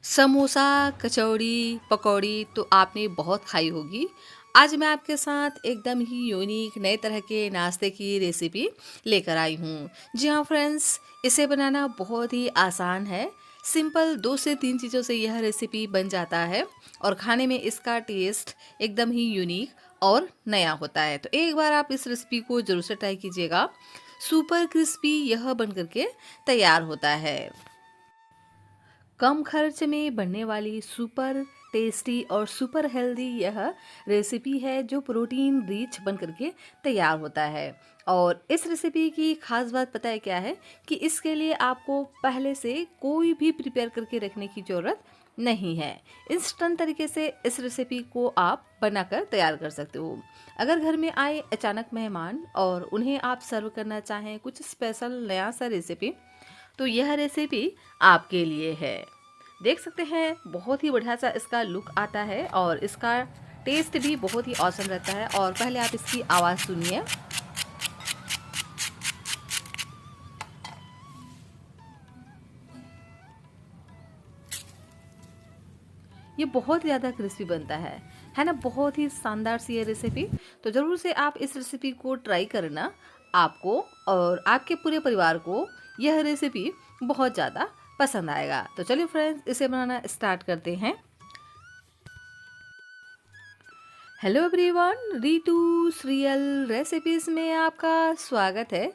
समोसा, कचौड़ी, पकौड़ी तो आपने बहुत खाई होगी। आज मैं आपके साथ एकदम ही यूनिक नए तरह के नाश्ते की रेसिपी लेकर आई हूँ। जी हाँ फ्रेंड्स, इसे बनाना बहुत ही आसान है। सिंपल 2 से 3 चीज़ों से यह रेसिपी बन जाता है और खाने में इसका टेस्ट एकदम ही यूनिक और नया होता है। तो एक बार आप इस रेसिपी को ज़रूर से ट्राई कीजिएगा। सुपर क्रिस्पी यह बन कर के तैयार होता है। कम खर्च में बनने वाली सुपर टेस्टी और सुपर हेल्दी यह रेसिपी है जो प्रोटीन रिच बन करके तैयार होता है। और इस रेसिपी की खास बात पता है क्या है कि इसके लिए आपको पहले से कोई भी प्रिपेयर करके रखने की ज़रूरत नहीं है। इंस्टेंट तरीके से इस रेसिपी को आप बनाकर तैयार कर सकते हो। अगर घर में आए अचानक मेहमान और उन्हें आप सर्व करना चाहें कुछ स्पेशल नया सा रेसिपी, तो यह रेसिपी आपके लिए है। देख सकते हैं बहुत ही बढ़िया सा इसका लुक आता है और इसका टेस्ट भी बहुत ही औसम रहता है। और पहले आप इसकी आवाज़ सुनिए। ये बहुत ज़्यादा क्रिस्पी बनता है ना। बहुत ही शानदार सी ये रेसिपी। तो ज़रूर से आप इस रेसिपी को ट्राई करना। आपको और आपके पूरे परिवार को यह रेसिपी बहुत ज़्यादा पसंद आएगा। तो चलिए फ्रेंड्स, इसे बनाना स्टार्ट करते हैं। हेलो एवरीवन, रीटू रियल रेसिपीज़ में आपका स्वागत है।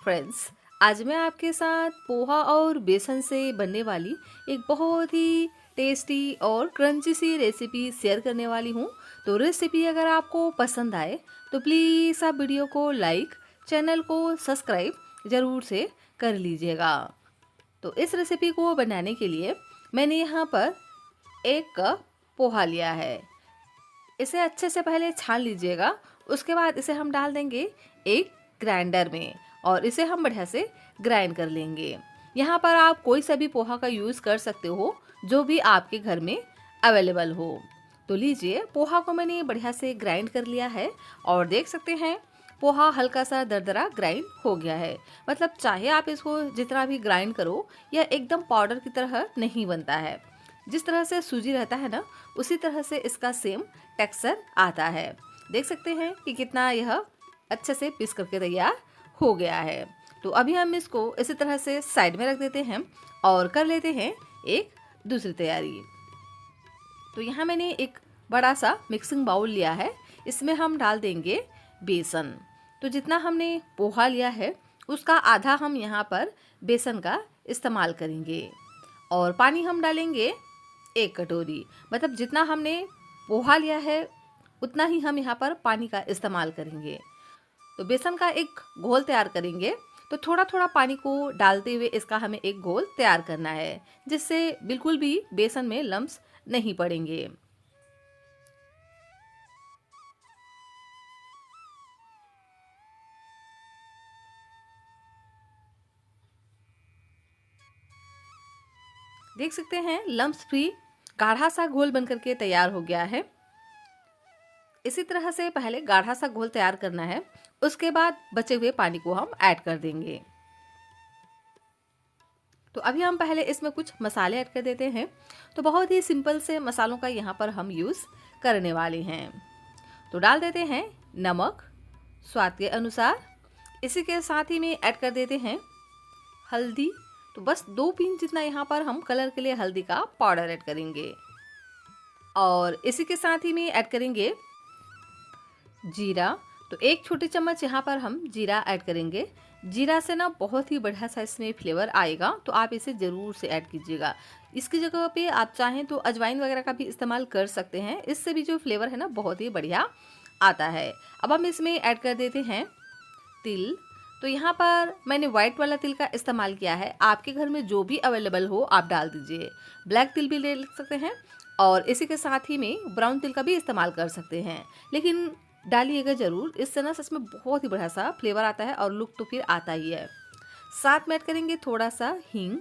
फ्रेंड्स, आज मैं आपके साथ पोहा और बेसन से बनने वाली एक बहुत ही टेस्टी और क्रंची सी रेसिपी शेयर करने वाली हूँ। तो रेसिपी अगर आपको पसंद आए तो प्लीज़ आप वीडियो को लाइक, चैनल को सब्सक्राइब ज़रूर से कर लीजिएगा। तो इस रेसिपी को बनाने के लिए मैंने यहाँ पर 1 कप पोहा लिया है। इसे अच्छे से पहले छान लीजिएगा। उसके बाद इसे हम डाल देंगे एक ग्राइंडर में और इसे हम बढ़िया से ग्राइंड कर लेंगे। यहाँ पर आप कोई सा भी पोहा का यूज़ कर सकते हो जो भी आपके घर में अवेलेबल हो। तो लीजिए, पोहा को मैंने बढ़िया से ग्राइंड कर लिया है और देख सकते हैं पोहा हल्का सा दरदरा ग्राइंड हो गया है। मतलब चाहे आप इसको जितना भी ग्राइंड करो, यह एकदम पाउडर की तरह नहीं बनता है। जिस तरह से सूजी रहता है ना, उसी तरह से इसका सेम टेक्सचर आता है। देख सकते हैं कि कितना यह अच्छे से पीस करके तैयार हो गया है। तो अभी हम इसको इसी तरह से साइड में रख देते हैं और कर लेते हैं एक दूसरी तैयारी। तो यहाँ मैंने एक बड़ा सा मिक्सिंग बाउल लिया है। इसमें हम डाल देंगे बेसन। तो जितना हमने पोहा लिया है उसका आधा हम यहाँ पर बेसन का इस्तेमाल करेंगे और पानी हम डालेंगे 1 कटोरी। मतलब जितना हमने पोहा लिया है उतना ही हम यहाँ पर पानी का इस्तेमाल करेंगे। तो बेसन का एक घोल तैयार करेंगे। तो थोड़ा थोड़ा पानी को डालते हुए इसका हमें एक घोल तैयार करना है, जिससे बिल्कुल भी बेसन में लम्स नहीं पड़ेंगे। देख सकते हैं लम्स फ्री गाढ़ा सा घोल बनकर के तैयार हो गया है। इसी तरह से पहले गाढ़ा सा घोल तैयार करना है। उसके बाद बचे हुए पानी को हम ऐड कर देंगे। तो अभी हम पहले इसमें कुछ मसाले ऐड कर देते हैं। तो बहुत ही सिंपल से मसालों का यहाँ पर हम यूज़ करने वाले हैं। तो डाल देते हैं नमक स्वाद के अनुसार। इसी के साथ ही में ऐड कर देते हैं हल्दी। तो बस 2 पिंच जितना यहाँ पर हम कलर के लिए हल्दी का पाउडर ऐड करेंगे और इसी के साथ ही में ऐड करेंगे जीरा। तो 1 छोटी चम्मच यहाँ पर हम जीरा ऐड करेंगे। जीरा से ना बहुत ही बढ़िया सा इसमें फ्लेवर आएगा, तो आप इसे ज़रूर से ऐड कीजिएगा। इसकी जगह पे आप चाहें तो अजवाइन वगैरह का भी इस्तेमाल कर सकते हैं। इससे भी जो फ्लेवर है ना बहुत ही बढ़िया आता है। अब हम इसमें ऐड कर देते हैं तिल। तो यहाँ पर मैंने वाइट वाला तिल का इस्तेमाल किया है। आपके घर में जो भी अवेलेबल हो आप डाल दीजिए। ब्लैक तिल भी ले सकते हैं और इसी के साथ ही में ब्राउन तिल का भी इस्तेमाल कर सकते हैं, लेकिन डालिएगा ज़रूर। इससे ना सच में बहुत ही बढ़िया सा फ्लेवर आता है और लुक तो फिर आता ही है। साथ में ऐड करेंगे थोड़ा सा हींग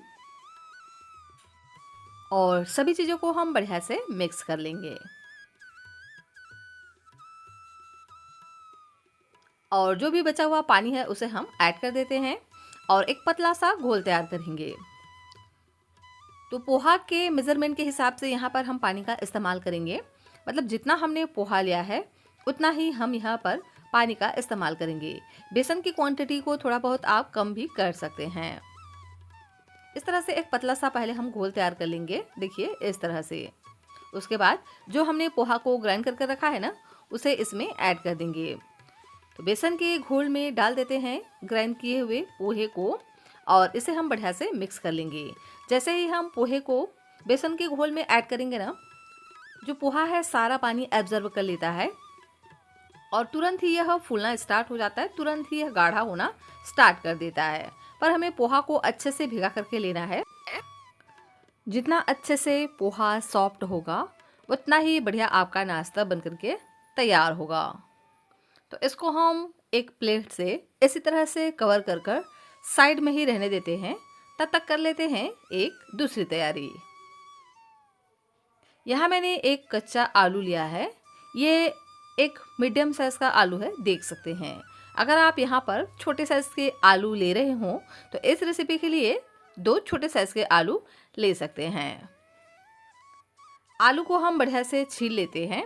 और सभी चीज़ों को हम बढ़िया से मिक्स कर लेंगे। और जो भी बचा हुआ पानी है उसे हम ऐड कर देते हैं और एक पतला सा घोल तैयार करेंगे। तो पोहा के मेज़रमेंट के हिसाब से यहाँ पर हम पानी का इस्तेमाल करेंगे। मतलब जितना हमने पोहा लिया है उतना ही हम यहाँ पर पानी का इस्तेमाल करेंगे। बेसन की क्वांटिटी को थोड़ा बहुत आप कम भी कर सकते हैं। इस तरह से एक पतला सा पहले हम घोल तैयार कर लेंगे, देखिए इस तरह से। उसके बाद जो हमने पोहा को ग्राइंड करके रखा है ना, उसे इसमें ऐड कर देंगे। तो बेसन के घोल में डाल देते हैं ग्राइंड किए हुए पोहे को और इसे हम बढ़िया से मिक्स कर लेंगे। जैसे ही हम पोहे को बेसन के घोल में ऐड करेंगे ना, जो पोहा है सारा पानी एब्जर्व कर लेता है और तुरंत ही यह फूलना स्टार्ट हो जाता है, तुरंत ही यह गाढ़ा होना स्टार्ट कर देता है। पर हमें पोहा को अच्छे से भिगा करके लेना है। जितना अच्छे से पोहा सॉफ्ट होगा उतना ही बढ़िया आपका नाश्ता बन करके तैयार होगा। तो इसको हम एक प्लेट से इसी तरह से कवर कर कर साइड में ही रहने देते हैं। तब तक कर लेते हैं एक दूसरी तैयारी। यहाँ मैंने एक कच्चा आलू लिया है। ये एक मीडियम साइज़ का आलू है, देख सकते हैं। अगर आप यहाँ पर छोटे साइज़ के आलू ले रहे हो तो इस रेसिपी के लिए 2 छोटे साइज़ के आलू ले सकते हैं। आलू को हम बढ़िया से छील लेते हैं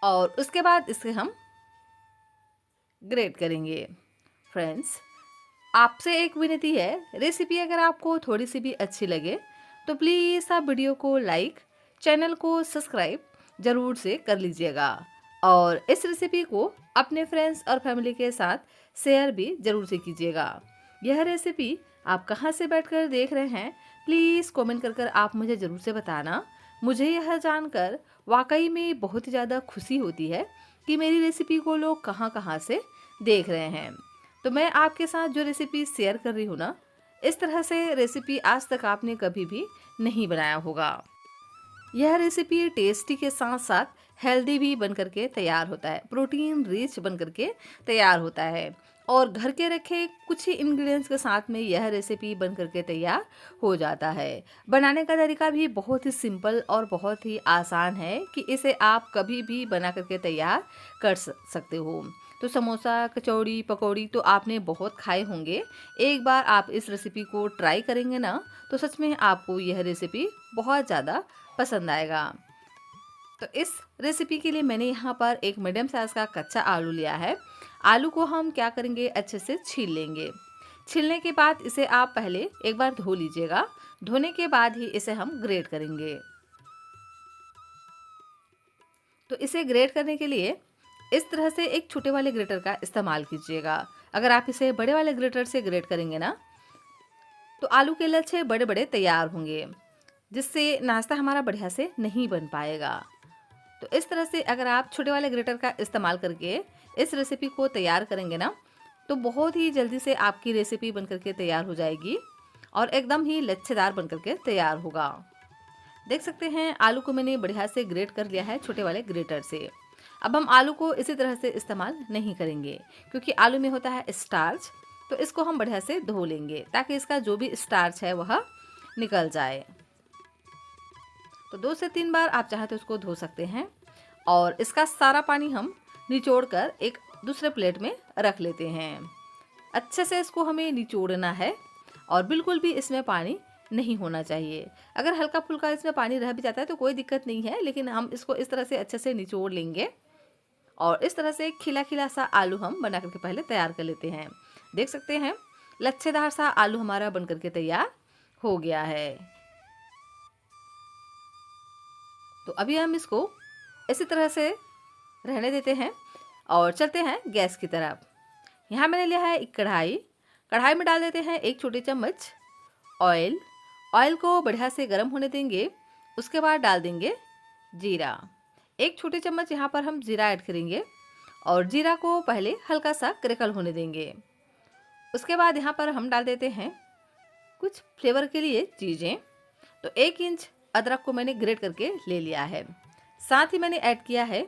और उसके बाद इसे हम ग्रेट करेंगे। फ्रेंड्स, आपसे एक विनती है, रेसिपी अगर आपको थोड़ी सी भी अच्छी लगे तो प्लीज़ आप वीडियो को लाइक, चैनल को सब्सक्राइब ज़रूर से कर लीजिएगा और इस रेसिपी को अपने फ्रेंड्स और फैमिली के साथ शेयर भी ज़रूर से कीजिएगा। यह रेसिपी आप कहाँ से बैठकर देख रहे हैं, प्लीज़ कमेंट कर आप मुझे ज़रूर से बताना। मुझे यह जानकर वाकई में बहुत ही ज़्यादा खुशी होती है कि मेरी रेसिपी को लोग कहाँ कहाँ से देख रहे हैं। तो मैं आपके साथ जो रेसिपी शेयर कर रही हूँ ना, इस तरह से रेसिपी आज तक आपने कभी भी नहीं बनाया होगा। यह रेसिपी टेस्टी के साथ साथ हेल्दी भी बन करके तैयार होता है, प्रोटीन रिच बन करके तैयार होता है और घर के रखे कुछ ही इंग्रेडिएंट्स के साथ में यह रेसिपी बन करके तैयार हो जाता है। बनाने का तरीका भी बहुत ही सिंपल और बहुत ही आसान है कि इसे आप कभी भी बना करके तैयार कर सकते हो। तो समोसा, कचौड़ी, पकौड़ी तो आपने बहुत खाए होंगे। एक बार आप इस रेसिपी को ट्राई करेंगे ना तो सच में आपको यह रेसिपी बहुत ज़्यादा पसंद आएगा। तो इस रेसिपी के लिए मैंने यहाँ पर एक मीडियम साइज़ का कच्चा आलू लिया है। आलू को हम क्या करेंगे, अच्छे से छील लेंगे। छीलने के बाद इसे आप पहले एक बार धो लीजिएगा। धोने के बाद ही इसे हम ग्रेट करेंगे। तो इसे ग्रेट करने के लिए इस तरह से एक छोटे वाले ग्रेटर का इस्तेमाल कीजिएगा। अगर आप इसे बड़े वाले ग्रेटर से ग्रेट करेंगे ना तो आलू के लच्छे बड़े बड़े तैयार होंगे, जिससे नाश्ता हमारा बढ़िया से नहीं बन पाएगा। तो इस तरह से अगर आप छोटे वाले ग्रेटर का इस्तेमाल करके इस रेसिपी को तैयार करेंगे ना तो बहुत ही जल्दी से आपकी रेसिपी बन करके तैयार हो जाएगी और एकदम ही लच्छेदार बन करके तैयार होगा। देख सकते हैं आलू को मैंने बढ़िया से ग्रेट कर लिया है छोटे वाले ग्रेटर से। अब हम आलू को इसी तरह से इस्तेमाल नहीं करेंगे क्योंकि आलू में होता है स्टार्च। तो इसको हम बढ़िया से धो लेंगे ताकि इसका जो भी स्टार्च है वह निकल जाए। तो 2 से 3 बार आप चाहे तो इसको धो सकते हैं और इसका सारा पानी हम निचोड़ कर एक दूसरे प्लेट में रख लेते हैं। अच्छे से इसको हमें निचोड़ना है और बिल्कुल भी इसमें पानी नहीं होना चाहिए। अगर हल्का फुल्का इसमें पानी रह भी जाता है तो कोई दिक्कत नहीं है, लेकिन हम इसको इस तरह से अच्छे से निचोड़ लेंगे और इस तरह से खिला खिला सा आलू हम बना करके पहले तैयार कर लेते हैं। देख सकते हैं लच्छेदार सा आलू हमारा बन करके तैयार हो गया है। तो अभी हम इसको इसी तरह से रहने देते हैं और चलते हैं गैस की तरफ। यहाँ मैंने लिया है एक कढ़ाई। कढ़ाई में डाल देते हैं 1 छोटी चम्मच ऑयल। ऑयल को बढ़िया से गर्म होने देंगे। उसके बाद डाल देंगे जीरा। 1 छोटी चम्मच यहाँ पर हम जीरा ऐड करेंगे और जीरा को पहले हल्का सा क्रैकल होने देंगे। उसके बाद यहाँ पर हम डाल देते हैं कुछ फ्लेवर के लिए चीज़ें। तो 1 इंच अदरक को मैंने ग्रेट करके ले लिया है। साथ ही मैंने ऐड किया है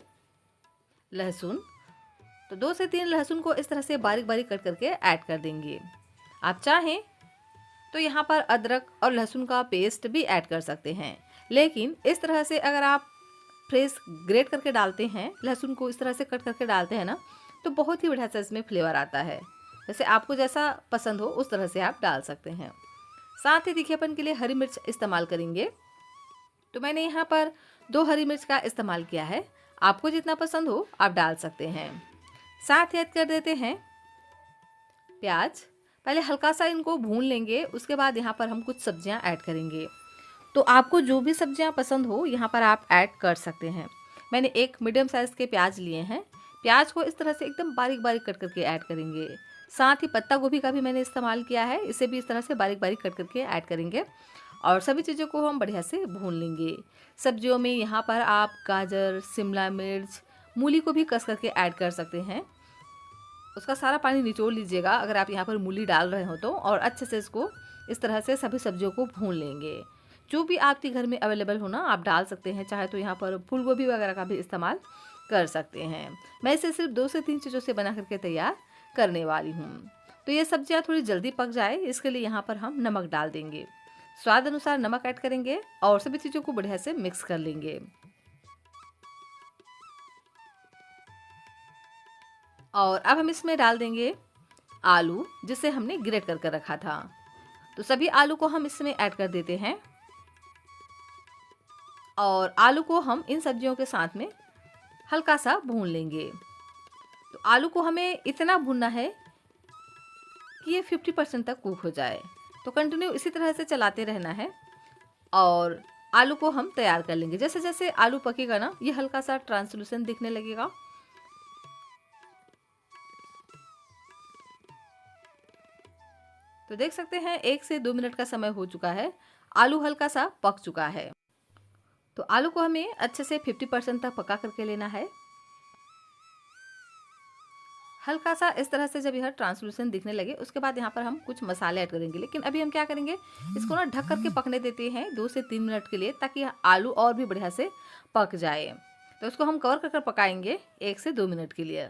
लहसुन। तो 2 से 3 लहसुन को इस तरह से बारीक बारीक कट करके ऐड कर देंगे। आप चाहें तो यहाँ पर अदरक और लहसुन का पेस्ट भी ऐड कर सकते हैं, लेकिन इस तरह से अगर आप फ्रेश ग्रेट करके डालते हैं, लहसुन को इस तरह से कट करके डालते हैं ना, तो बहुत ही बढ़िया सा इसमें फ्लेवर आता है। जैसे आपको जैसा पसंद हो उस तरह से आप डाल सकते हैं। साथ ही तीखेपन के लिए हरी मिर्च इस्तेमाल करेंगे। तो मैंने यहाँ पर 2 हरी मिर्च का इस्तेमाल किया है। आपको जितना पसंद हो आप डाल सकते हैं। साथ ही ऐड कर देते हैं प्याज। पहले हल्का सा इनको भून लेंगे, उसके बाद यहाँ पर हम कुछ सब्जियाँ ऐड करेंगे। तो आपको जो भी सब्जियाँ पसंद हो यहाँ पर आप ऐड कर सकते हैं। मैंने एक मीडियम साइज़ के प्याज लिए हैं। प्याज को इस तरह से एकदम बारीक बारीक कट करके ऐड करेंगे। साथ ही पत्ता गोभी का भी मैंने इस्तेमाल किया है, इसे भी इस तरह से बारीक बारीक कट करके ऐड करेंगे और सभी चीज़ों को हम बढ़िया से भून लेंगे। सब्जियों में यहाँ पर आप गाजर, शिमला मिर्च, मूली को भी कस करके ऐड कर सकते हैं। उसका सारा पानी निचोड़ लीजिएगा अगर आप यहाँ पर मूली डाल रहे हो तो, और अच्छे से इसको इस तरह से सभी सब्जियों को भून लेंगे। जो भी आपके घर में अवेलेबल हो ना आप डाल सकते हैं, चाहे तो यहाँ पर फूल गोभी वगैरह का भी इस्तेमाल कर सकते हैं। मैं इसे सिर्फ 2 से 3 चीज़ों से बना करके तैयार करने वाली हूँ। तो ये सब्जियाँ थोड़ी जल्दी पक जाए इसके लिए यहाँ पर हम नमक डाल देंगे। स्वाद अनुसार नमक ऐड करेंगे और सभी चीज़ों को बढ़िया से मिक्स कर लेंगे। और अब हम इसमें डाल देंगे आलू, जिसे हमने ग्रेट करके रखा था। तो सभी आलू को हम इसमें ऐड कर देते हैं और आलू को हम इन सब्जियों के साथ में हल्का सा भून लेंगे। तो आलू को हमें इतना भूनना है कि ये 50% तक कुक हो जाए। तो कंटिन्यू इसी तरह से चलाते रहना है और आलू को हम तैयार कर लेंगे। जैसे जैसे आलू पकेगा ना ये हल्का सा ट्रांसलूसेंट दिखने लगेगा। तो देख सकते हैं 1 से 2 मिनट का समय हो चुका है, आलू हल्का सा पक चुका है। तो आलू को हमें अच्छे से 50% तक पका करके लेना है। हल्का सा इस तरह से जब यह ट्रांसलूसेंट दिखने लगे उसके बाद यहाँ पर हम कुछ मसाले ऐड करेंगे। लेकिन अभी हम क्या करेंगे, इसको ना ढक करके पकने देते हैं 2 से 3 मिनट के लिए, ताकि आलू और भी बढ़िया से पक जाए। तो इसको हम कवर कर पकाएंगे 1 से 2 मिनट के लिए।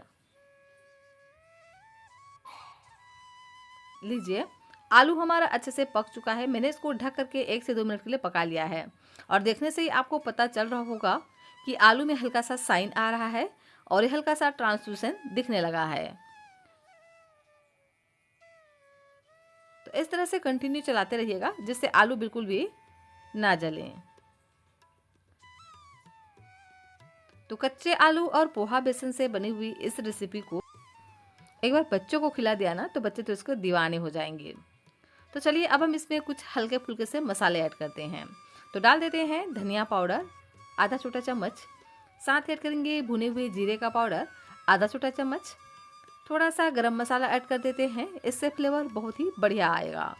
लीजिए आलू हमारा अच्छे से पक चुका है। मैंने इसको ढक करके 1 से 2 मिनट के लिए पका लिया है और देखने से ही आपको पता चल रहा होगा कि आलू में हल्का सा साइन आ रहा है और ये हल्का सा ट्रांसलूसेंट दिखने लगा है। तो इस तरह से कंटिन्यू चलाते रहिएगा जिससे आलू बिल्कुल भी ना जलें। तो कच्चे आलू और पोहा बेसन से बनी हुई इस रेसिपी को एक बार बच्चों को खिला दिया ना तो बच्चे तो इसको दीवाने हो जाएंगे। तो चलिए अब हम इसमें कुछ हल्के फुल्के से मसाले ऐड करते हैं। तो डाल देते हैं धनिया पाउडर आधा छोटा चम्मच, साथ ऐड करेंगे भुने हुए जीरे का पाउडर आधा छोटा चम्मच, थोड़ा सा गरम मसाला ऐड कर देते हैं, इससे फ्लेवर बहुत ही बढ़िया आएगा।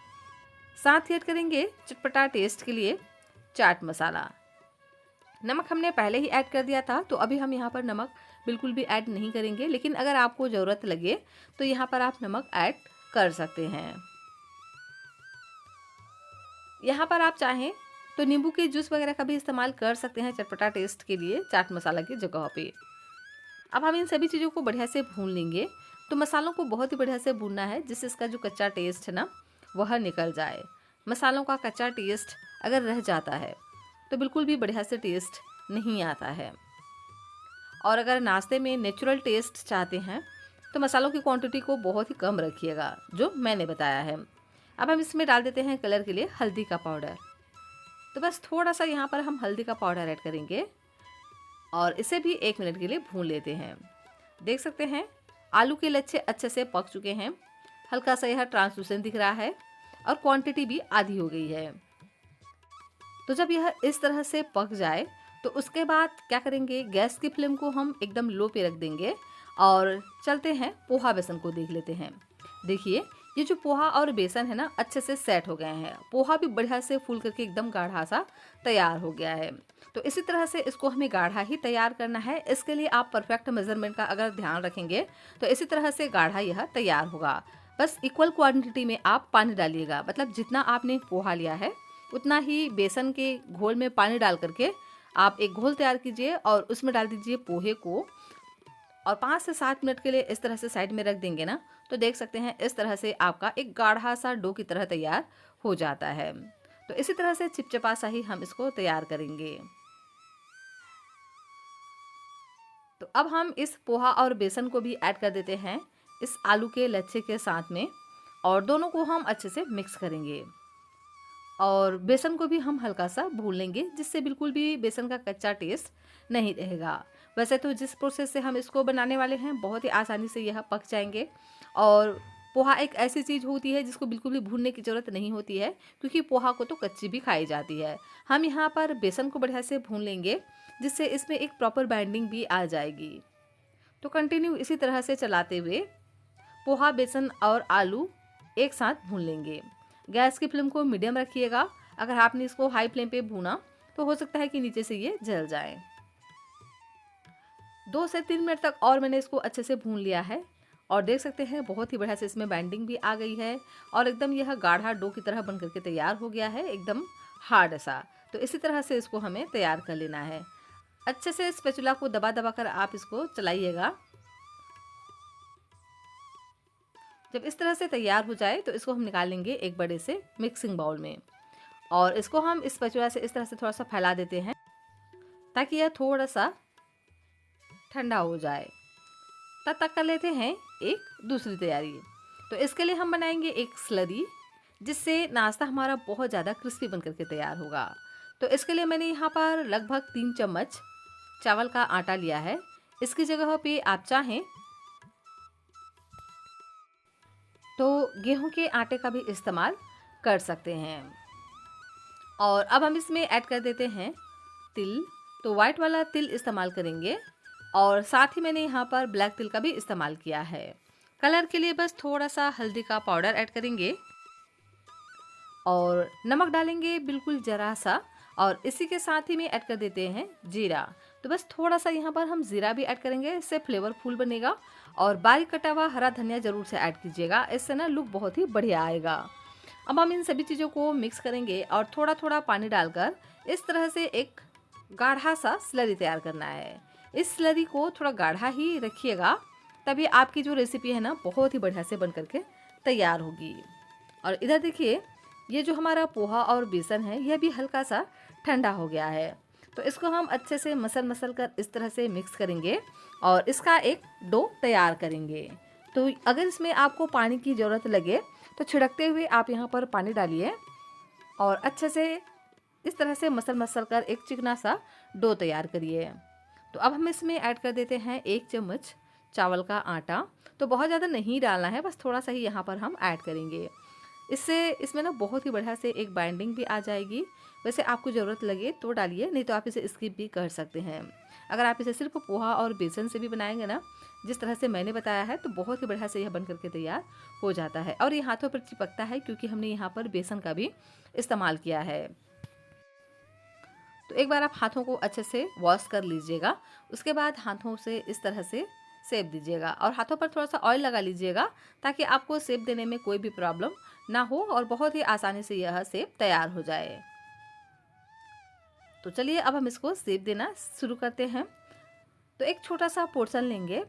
साथ ही ऐड करेंगे चटपटा टेस्ट के लिए चाट मसाला। नमक हमने पहले ही ऐड कर दिया था तो अभी हम यहाँ पर नमक बिल्कुल भी ऐड नहीं करेंगे, लेकिन अगर आपको ज़रूरत लगे तो यहाँ पर आप नमक ऐड कर सकते हैं। यहाँ पर आप चाहें तो नींबू के जूस वगैरह का भी इस्तेमाल कर सकते हैं चटपटा टेस्ट के लिए चाट मसाला की जगह पे। अब हम इन सभी चीज़ों को बढ़िया से भून लेंगे। तो मसालों को बहुत ही बढ़िया से भूनना है जिससे इसका जो कच्चा टेस्ट है ना वह निकल जाए। मसालों का कच्चा टेस्ट अगर रह जाता है तो बिल्कुल भी बढ़िया से टेस्ट नहीं आता है। और अगर नाश्ते में नेचुरल टेस्ट चाहते हैं तो मसालों की क्वांटिटी को बहुत ही कम रखिएगा जो मैंने बताया है। अब हम इसमें डाल देते हैं कलर के लिए हल्दी का पाउडर। तो बस थोड़ा सा यहाँ पर हम हल्दी का पाउडर ऐड करेंगे और इसे भी 1 मिनट के लिए भून लेते हैं। देख सकते हैं आलू के लच्छे अच्छे से पक चुके हैं, हल्का सा यह ट्रांसलूसेंट दिख रहा है और क्वांटिटी भी आधी हो गई है। तो जब यह इस तरह से पक जाए तो उसके बाद क्या करेंगे, गैस की फ्लेम को हम एकदम लो पे रख देंगे और चलते हैं पोहा बेसन को देख लेते हैं। देखिए ये जो पोहा और बेसन है ना अच्छे से सेट हो गए हैं, पोहा भी बढ़िया से फूल करके एकदम गाढ़ा सा तैयार हो गया है। तो इसी तरह से इसको हमें गाढ़ा ही तैयार करना है। इसके लिए आप परफेक्ट मेजरमेंट का अगर ध्यान रखेंगे तो इसी तरह से गाढ़ा यह तैयार होगा। बस इक्वल क्वांटिटी में आप पानी डालिएगा, मतलब जितना आपने पोहा लिया है उतना ही बेसन के घोल में पानी डाल करके आप एक घोल तैयार कीजिए और उसमें डाल दीजिए पोहे को और 5 से 7 मिनट के लिए इस तरह से साइड में रख देंगे ना तो देख सकते हैं इस तरह से आपका एक गाढ़ा सा डो की तरह तैयार हो जाता है। तो इसी तरह से चिपचिपा सा ही हम इसको तैयार करेंगे। तो अब हम इस पोहा और बेसन को भी ऐड कर देते हैं इस आलू के लच्छे के साथ में और दोनों को हम अच्छे से मिक्स करेंगे। और बेसन को भी हम हल्का सा भून लेंगे, जिससे बिल्कुल भी बेसन का कच्चा टेस्ट नहीं रहेगा। वैसे तो जिस प्रोसेस से हम इसको बनाने वाले हैं बहुत ही आसानी से यह पक जाएंगे। और पोहा एक ऐसी चीज़ होती है जिसको बिल्कुल भी भूनने की ज़रूरत नहीं होती है, क्योंकि पोहा को तो कच्ची भी खाई जाती है। हम यहाँ पर बेसन को बढ़िया से भून लेंगे, जिससे इसमें एक प्रॉपर बाइंडिंग भी आ जाएगी। तो कंटिन्यू इसी तरह से चलाते हुए पोहा, बेसन और आलू एक साथ भून लेंगे। गैस की फ्लेम को मीडियम रखिएगा। अगर आपने इसको हाई फ्लेम पे भूना तो हो सकता है कि नीचे से ये जल जाए। 2 से 3 मिनट तक और मैंने इसको अच्छे से भून लिया है और देख सकते हैं बहुत ही बढ़िया से इसमें बाइंडिंग भी आ गई है और एकदम यह गाढ़ा डो की तरह बन करके तैयार हो गया है, एकदम हार्ड सा। तो इसी तरह से इसको हमें तैयार कर लेना है। अच्छे से स्पैचुला को दबा दबा कर आप इसको चलाइएगा। जब इस तरह से तैयार हो जाए तो इसको हम निकाल लेंगे एक बड़े से मिक्सिंग बाउल में और इसको हम स्पैचुला से इस तरह से थोड़ा सा फैला देते हैं ताकि यह थोड़ा सा ठंडा हो जाए। तब तक कर लेते हैं एक दूसरी तैयारी। तो इसके लिए हम बनाएंगे एक स्लरी, जिससे नाश्ता हमारा बहुत ज़्यादा क्रिस्पी बन करके तैयार होगा। तो इसके लिए मैंने यहाँ पर लगभग 3 चम्मच चावल का आटा लिया है। इसकी जगह पे आप चाहें तो गेहूं के आटे का भी इस्तेमाल कर सकते हैं। और अब हम इसमें ऐड कर देते हैं तिल। तो वाइट वाला तिल इस्तेमाल करेंगे और साथ ही मैंने यहाँ पर ब्लैक तिल का भी इस्तेमाल किया है। कलर के लिए बस थोड़ा सा हल्दी का पाउडर ऐड करेंगे और नमक डालेंगे बिल्कुल ज़रा सा, और इसी के साथ ही में ऐड कर देते हैं जीरा। तो बस थोड़ा सा यहाँ पर हम जीरा भी ऐड करेंगे, इससे फ्लेवरफुल बनेगा। और बारीक कटा हुआ हरा धनिया ज़रूर से ऐड कीजिएगा, इससे ना लुक बहुत ही बढ़िया आएगा। अब हम इन सभी चीज़ों को मिक्स करेंगे और थोड़ा थोड़ा पानी डालकर इस तरह से एक गाढ़ा सा स्लरी तैयार करना है। इस स्लरी को थोड़ा गाढ़ा ही रखिएगा, तभी आपकी जो रेसिपी है ना बहुत ही बढ़िया से बन करके तैयार होगी। और इधर देखिए, ये जो हमारा पोहा और बेसन है यह भी हल्का सा ठंडा हो गया है। तो इसको हम अच्छे से मसल कर इस तरह से मिक्स करेंगे और इसका एक डो तैयार करेंगे। तो अगर इसमें आपको पानी की ज़रूरत लगे तो छिड़कते हुए आप यहाँ पर पानी डालिए और अच्छे से इस तरह से मसल कर एक चिकना सा डो तैयार करिए। तो अब हम इसमें ऐड कर देते हैं 1 चम्मच चावल का आटा। तो बहुत ज़्यादा नहीं डालना है, बस थोड़ा सा ही यहाँ पर हम ऐड करेंगे। इससे इसमें ना बहुत ही बढ़िया से एक बाइंडिंग भी आ जाएगी। वैसे आपको ज़रूरत लगे तो डालिए, नहीं तो आप इसे स्किप भी कर सकते हैं। अगर आप इसे सिर्फ पोहा और बेसन से भी बनाएंगे ना जिस तरह से मैंने बताया है, तो बहुत ही बढ़िया से यह बन करके तैयार हो जाता है। और ये हाथों पर चिपकता है क्योंकि हमने यहाँ पर बेसन का भी इस्तेमाल किया है। तो एक बार आप हाथों को अच्छे से वॉश कर लीजिएगा, उसके बाद हाथों से इस तरह से सेप दीजिएगा और हाथों पर थोड़ा सा ऑयल लगा लीजिएगा ताकि आपको सेप देने में कोई भी प्रॉब्लम ना हो और बहुत ही आसानी से यह सेप तैयार हो जाए। तो चलिए अब हम इसको सेप देना शुरू करते हैं। तो एक छोटा सा पोर्शन लेंगे,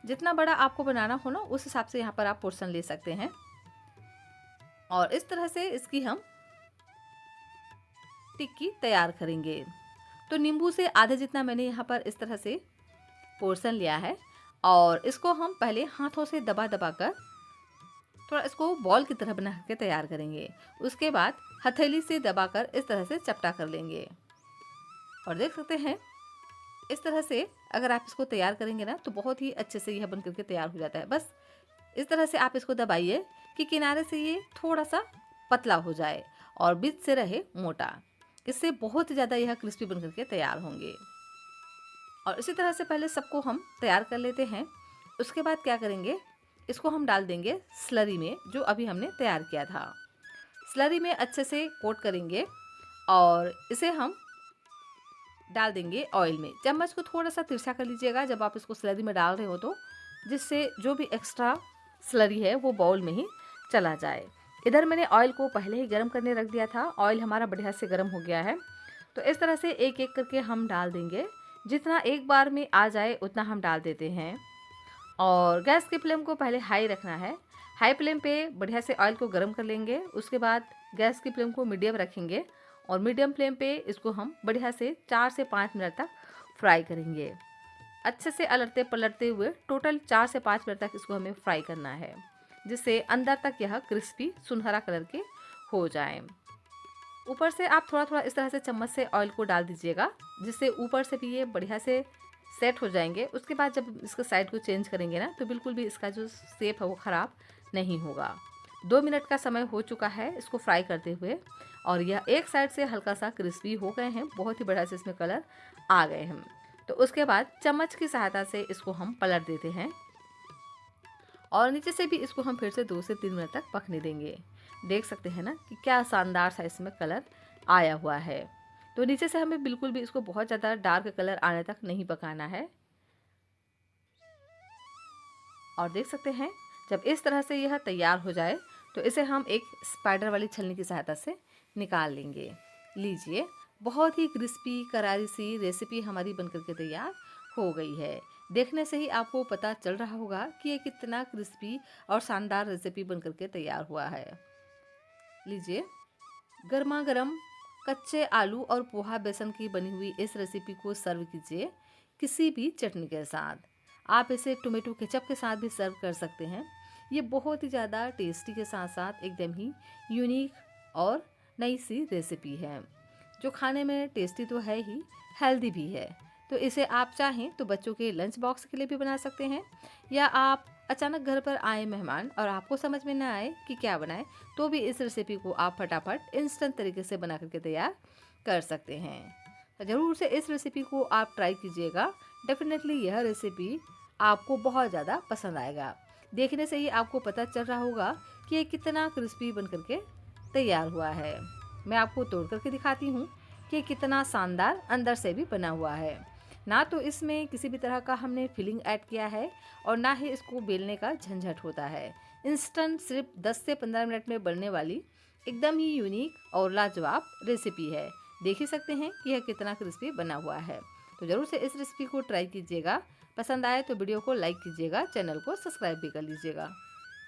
जितना बड़ा आपको बनाना हो ना उस हिसाब से यहाँ पर आप पोर्शन ले सकते हैं। और इस तरह से इसकी हम टिक्की तैयार करेंगे। तो नींबू से आधे जितना मैंने यहाँ पर इस तरह से पोर्शन लिया है और इसको हम पहले हाथों से दबा दबा कर थोड़ा इसको बॉल की तरह बना के तैयार करेंगे। उसके बाद हथेली से दबाकर इस तरह से चपटा कर लेंगे और देख सकते हैं इस तरह से अगर आप इसको तैयार करेंगे ना तो बहुत ही अच्छे से यह बन करके तैयार हो जाता है। बस इस तरह से आप इसको दबाइए कि किनारे से ये थोड़ा सा पतला हो जाए और बीच से रहे मोटा। इससे बहुत ज़्यादा यह क्रिस्पी बन करके तैयार होंगे। और इसी तरह से पहले सबको हम तैयार कर लेते हैं। उसके बाद क्या करेंगे, इसको हम डाल देंगे स्लरी में जो अभी हमने तैयार किया था। स्लरी में अच्छे से कोट करेंगे और इसे हम डाल देंगे ऑयल में। चम्मच को थोड़ा सा तिरछा कर लीजिएगा जब आप इसको स्लरी में डाल रहे हो, तो जिससे जो भी एक्स्ट्रा स्लरी है वो बाउल में ही चला जाए। इधर मैंने ऑयल को पहले ही गर्म करने रख दिया था। ऑयल हमारा बढ़िया से गर्म हो गया है। तो इस तरह से एक एक करके हम डाल देंगे, जितना एक बार में आ जाए उतना हम डाल देते हैं। और गैस की फ्लेम को पहले हाई रखना है। हाई फ्लेम पे बढ़िया से ऑयल को गर्म कर लेंगे। उसके बाद गैस की फ्लेम को मीडियम रखेंगे और मीडियम फ्लेम पे इसको हम बढ़िया से 4 से 5 मिनट तक फ्राई करेंगे। अच्छे से अलटते पलटते हुए टोटल 4 से 5 मिनट तक इसको हमें फ्राई करना है, जिससे अंदर तक यह क्रिस्पी सुनहरा कलर के हो जाए। ऊपर से आप थोड़ा थोड़ा इस तरह से चम्मच से ऑयल को डाल दीजिएगा, जिससे ऊपर से भी ये बढ़िया से सेट हो जाएंगे। उसके बाद जब इसका साइड को चेंज करेंगे ना, तो बिल्कुल भी इसका जो शेप है वो ख़राब नहीं होगा। 2 मिनट का समय हो चुका है इसको फ्राई करते हुए, और यह एक साइड से हल्का सा क्रिस्पी हो गए हैं, बहुत ही बढ़िया से इसमें कलर आ गए हैं। तो उसके बाद चम्मच की सहायता से इसको हम पलट देते हैं, और नीचे से भी इसको हम फिर से 2 से 3 मिनट तक पकने देंगे। देख सकते हैं ना कि क्या शानदार सा इसमें कलर आया हुआ है। तो नीचे से हमें बिल्कुल भी इसको बहुत ज़्यादा डार्क कलर आने तक नहीं पकाना है। और देख सकते हैं जब इस तरह से यह तैयार हो जाए तो इसे हम एक स्पाइडर वाली छलनी की सहायता से निकाल लेंगे। लीजिए, बहुत ही क्रिस्पी करारी सी रेसिपी हमारी बनकर के तैयार हो गई है। देखने से ही आपको पता चल रहा होगा कि ये कितना क्रिस्पी और शानदार रेसिपी बनकर के तैयार हुआ है। लीजिए, गर्मा गर्म कच्चे आलू और पोहा बेसन की बनी हुई इस रेसिपी को सर्व कीजिए किसी भी चटनी के साथ। आप इसे टोमेटो केचप के साथ भी सर्व कर सकते हैं। ये बहुत ही ज़्यादा टेस्टी के साथ साथ एकदम ही यूनिक और नई सी रेसिपी है, जो खाने में टेस्टी तो है ही, हेल्दी भी है। तो इसे आप चाहें तो बच्चों के लंच बॉक्स के लिए भी बना सकते हैं, या आप अचानक घर पर आए मेहमान और आपको समझ में ना आए कि क्या बनाएं, तो भी इस रेसिपी को आप फटाफट इंस्टेंट तरीके से बना करके तैयार कर सकते हैं। तो ज़रूर से इस रेसिपी को आप ट्राई कीजिएगा। डेफिनेटली यह रेसिपी आपको बहुत ज़्यादा पसंद आएगा। देखने से ही आपको पता चल रहा होगा कि ये कितना क्रिस्पी बन करके तैयार हुआ है। मैं आपको तोड़ करके दिखाती हूँ कि ये कितना शानदार अंदर से भी बना हुआ है। ना तो इसमें किसी भी तरह का हमने फिलिंग ऐड किया है, और ना ही इसको बेलने का झंझट होता है। इंस्टेंट सिर्फ 10 से 15 मिनट में बनने वाली एकदम ही यूनिक और लाजवाब रेसिपी है। देख ही सकते हैं कि यह कितना क्रिस्पी बना हुआ है। तो ज़रूर से इस रेसिपी को ट्राई कीजिएगा। पसंद आए तो वीडियो को लाइक कीजिएगा, चैनल को सब्सक्राइब भी कर लीजिएगा।